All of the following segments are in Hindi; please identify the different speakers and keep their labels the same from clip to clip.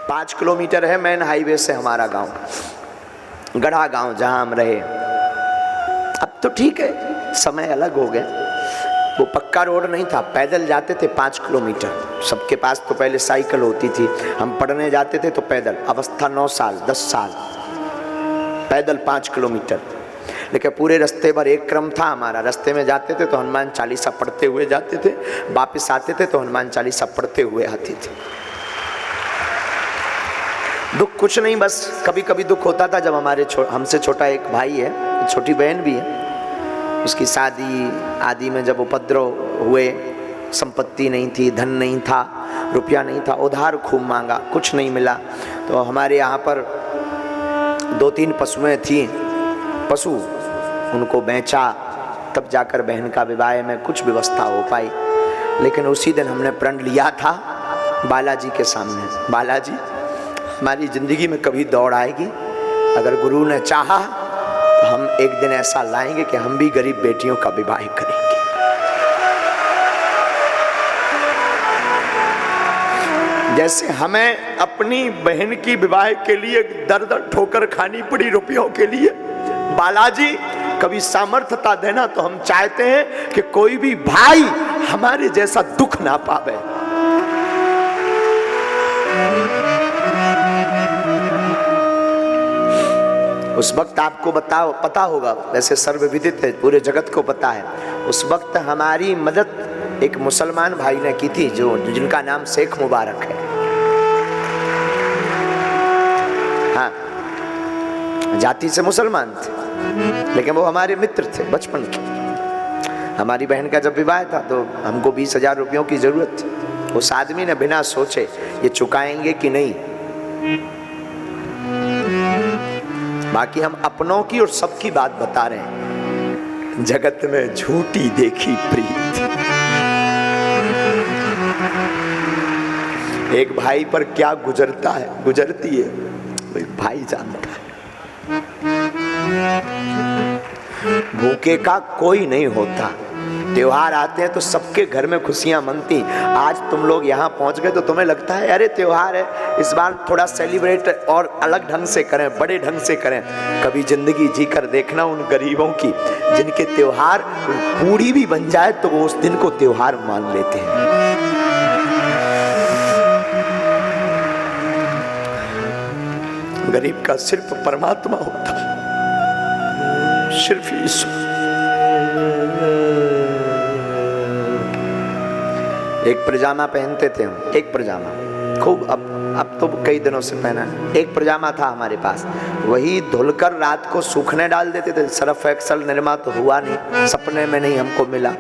Speaker 1: 5 किलोमीटर है मेन हाईवे से हमारा गांव, गढ़ा गांव जहां हम रहे। अब तो ठीक है, समय अलग हो गया। वो पक्का रोड नहीं था, पैदल जाते थे 5 किलोमीटर। सबके पास तो पहले साइकिल होती थी, हम पढ़ने जाते थे तो पैदल। अवस्था 9 साल 10 साल, पैदल 5 किलोमीटर। लेकिन पूरे रास्ते भर एक क्रम था हमारा। रास्ते में जाते थे तो हनुमान चालीसा पढ़ते हुए जाते थे, वापस आते थे तो हनुमान चालीसा पढ़ते हुए आते थे। दुख कुछ नहीं, बस कभी कभी दुख होता था जब हमारे हमसे छोटा एक भाई है, छोटी बहन भी है, उसकी शादी आदि में जब उपद्रव हुए, संपत्ति नहीं थी, धन नहीं था, रुपया नहीं था, उधार खूब मांगा, कुछ नहीं मिला। तो हमारे यहाँ पर 2-3 पशुएं थी, पशु उनको बेचा, तब जाकर बहन का विवाह में कुछ व्यवस्था हो पाई। लेकिन उसी दिन हमने प्रण लिया था बालाजी के सामने, बालाजी हमारी जिंदगी में कभी दौड़ आएगी, अगर गुरु ने चाहा तो हम एक दिन ऐसा लाएंगे कि हम भी गरीब बेटियों का विवाह करेंगे। जैसे हमें अपनी बहन की विवाह के लिए दर दर ठोकर खानी पड़ी रुपयों के लिए, बालाजी कभी सामर्थ्यता देना तो हम चाहते हैं कि कोई भी भाई हमारे जैसा दुख ना पावे। उस वक्त आपको पता होगा, वैसे सर्वविदित है, पूरे जगत को पता है, उस वक्त हमारी मदद एक मुसलमान भाई ने की थी, जिनका नाम शेख मुबारक है। हाँ, जाति से मुसलमान थे लेकिन वो हमारे मित्र थे बचपन के। हमारी बहन का जब विवाह था तो हमको 20,000 रुपयों की जरूरत थी। उस आदमी ने बिना सोचे ये चुकाएंगे कि नहीं, बाकी हम अपनों की और सबकी बात बता रहे हैं। जगत में झूठी देखी प्रीत, एक भाई पर क्या गुजरता है, गुजरती है, भाई जानता है। भूखे का कोई नहीं होता। त्योहार आते हैं तो सबके घर में खुशियां मनती। आज तुम लोग यहाँ पहुँच गए तो तुम्हें लगता है अरे त्योहार है, इस बार थोड़ा सेलिब्रेट और अलग ढंग से करें, बड़े ढंग से करें। कभी जिंदगी जी कर देखना उन गरीबों की जिनके त्योहार पूरी भी बन जाए तो वो उस दिन को त्योहार मान लेते हैं। गरीब का सिर्फ परमात्मा होता है, सिर्फ ईश्वर। एक पजामा पहनते थे हम, एक पजामा खूब, अब तो कई दिनों से पहना है। एक पजामा था हमारे पास, वही धुलकर रात को सूखने डाल देते थे। सर्फ एक्सल निरमा तो हुआ नहीं, सपने में नहीं हमको मिला।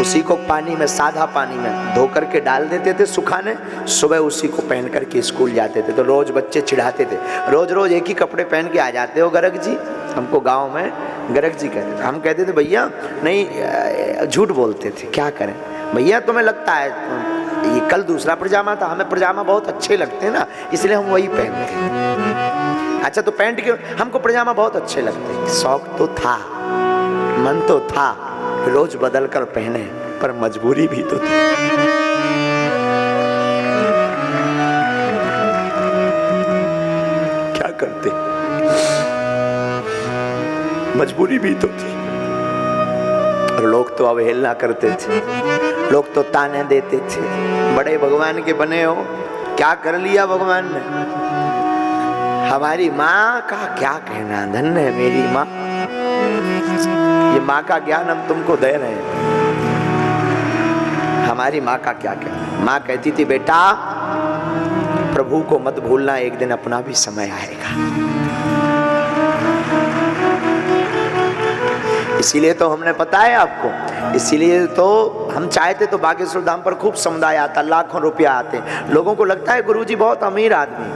Speaker 1: उसी को पानी में, सादा पानी में धो करके डाल देते थे सुखाने, सुबह उसी को पहन करके स्कूल जाते थे। तो रोज बच्चे चिढ़ाते थे, रोज रोज एक ही कपड़े पहन के आ जाते हो गर्ग जी। हमको गाँव में गर्ग जी कहते थे, हम कहते थे भैया नहीं, झूठ बोलते थे, क्या करें भैया, तुम्हें लगता है ये कल दूसरा पजामा था, हमें पजामा बहुत अच्छे लगते हैं ना, इसलिए हम वही पहनते हैं। अच्छा तो पैंट के, हमको पजामा बहुत अच्छे लगते हैं। शौक तो था, मन तो था, रोज बदल कर पहने, पर मजबूरी भी तो थी। क्या करते, मजबूरी भी तो थी। और लोग तो अवहेलना करते थे, लोग तो ताने देते थे, बड़े भगवान के बने हो, क्या कर लिया भगवान ने। हमारी माँ का क्या कहना, धन्य है मेरी माँ, ये माँ का ज्ञान हम तुमको दे रहे हैं। हमारी माँ का क्या कहना, माँ कहती थी बेटा प्रभु को मत भूलना, एक दिन अपना भी समय आएगा। इसीलिए तो हमने पता है आपको, इसीलिए तो हम चाहते तो बागेश्वर धाम पर खूब समुदाय आता, लाखों रुपया आते। लोगों को लगता है गुरुजी बहुत अमीर आदमी,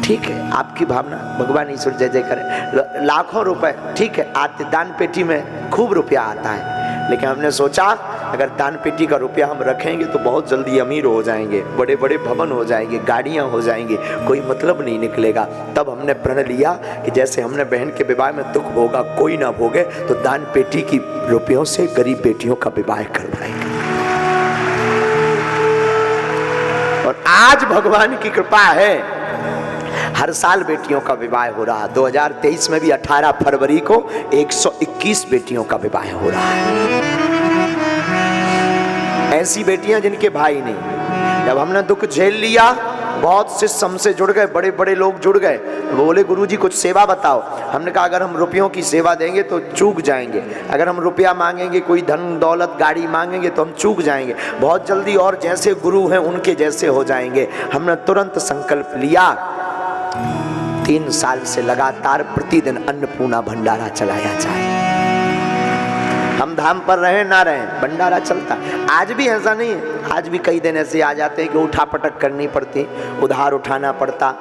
Speaker 1: ठीक है, आपकी भावना, भगवान ईश्वर जय जय करे। लाखों रुपए ठीक है आते, दान पेटी में खूब रुपया आता है। लेकिन हमने सोचा अगर दान पेटी का रुपया हम रखेंगे तो बहुत जल्दी अमीर हो जाएंगे, बड़े बड़े भवन हो जाएंगे, गाड़ियां हो जाएंगी, कोई मतलब नहीं निकलेगा। तब हमने प्रण लिया कि जैसे हमने बहन के विवाह में दुख भोगा, कोई ना भोगे, तो दान पेटी की रुपयों से गरीब बेटियों का विवाह करवाएंगे। और आज भगवान की कृपा है, हर साल बेटियों का विवाह हो रहा। 2023 में भी 18 फरवरी को 121 बेटियों का विवाह हो रहा है। ऐसी बेटियां जिनके भाई नहीं। जब हमने दुख झेल लिया, बहुत शिष्य हमसे जुड़ गए, बड़े बड़े लोग जुड़ गए, वो बोले गुरुजी कुछ सेवा बताओ। हमने कहा अगर हम रुपयों की सेवा देंगे तो चूक जाएंगे, अगर हम रुपया मांगेंगे, कोई धन दौलत गाड़ी मांगेंगे तो हम चूक जाएंगे, बहुत जल्दी और जैसे गुरु हैं उनके जैसे हो जाएंगे। हमने तुरंत संकल्प लिया, 3 साल से लगातार प्रतिदिन अन्नपूर्णा भंडारा चलाया जाए। हम धाम पर रहे ना रहे, भंडारा चलता। आज भी ऐसा नहीं है, आज भी कई दिन ऐसे आ जाते हैं कि उठापटक करनी पड़ती, उधार उठाना पड़ता,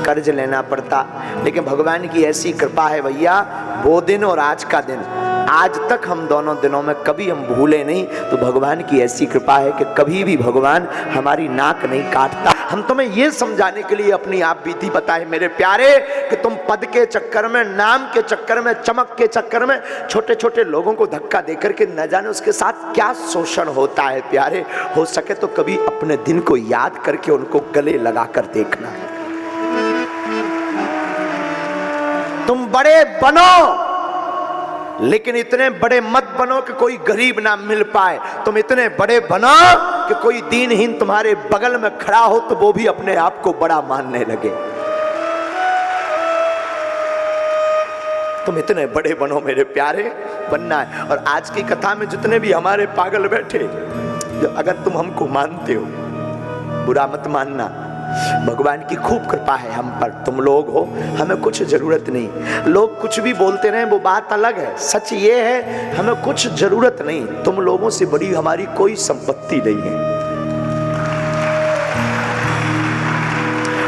Speaker 1: कर्ज लेना पड़ता, लेकिन भगवान की ऐसी कृपा है भैया, वो दिन और आज का दिन, आज तक हम दोनों दिनों में कभी हम भूले नहीं। तो भगवान की ऐसी कृपा है कि कभी भी भगवान हमारी नाक नहीं काटता। हम तुम्हें ये समझाने के लिए अपनी आप बीती बताए मेरे प्यारे, कि तुम पद के चक्कर में, नाम के चक्कर में, चमक के चक्कर में छोटे छोटे लोगों को धक्का देकर के न जाने उसके साथ क्या शोषण होता है। प्यारे, हो सके तो कभी अपने दिन को याद करके उनको गले लगाकर देखना। तुम बड़े बनो, लेकिन इतने बड़े मत बनो कि कोई गरीब ना मिल पाए। तुम इतने बड़े बनो कि कोई दीनहीन तुम्हारे बगल में खड़ा हो तो वो भी अपने आप को बड़ा मानने लगे। तुम इतने बड़े बनो मेरे प्यारे, बनना है। और आज की कथा में जितने भी हमारे पागल बैठे, अगर तुम हमको मानते हो, बुरा मत मानना, भगवान की खूब कृपा है हम पर। तुम लोग हो, हमें कुछ जरूरत नहीं। लोग कुछ भी बोलते रहे वो बात अलग है, सच ये है हमें कुछ जरूरत नहीं। तुम लोगों से बड़ी हमारी कोई संपत्ति नहीं है।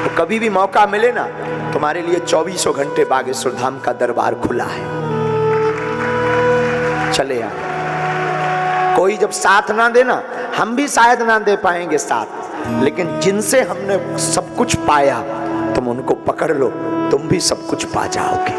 Speaker 1: तो कभी भी मौका मिले ना, तुम्हारे लिए 24 घंटे बागेश्वर धाम का दरबार खुला है, चले आ। कोई जब साथ ना देना, हम भी शायद ना दे पाएंगे साथ, लेकिन जिनसे हमने सब कुछ पाया तुम उनको पकड़ लो, तुम भी सब कुछ पा जाओगे।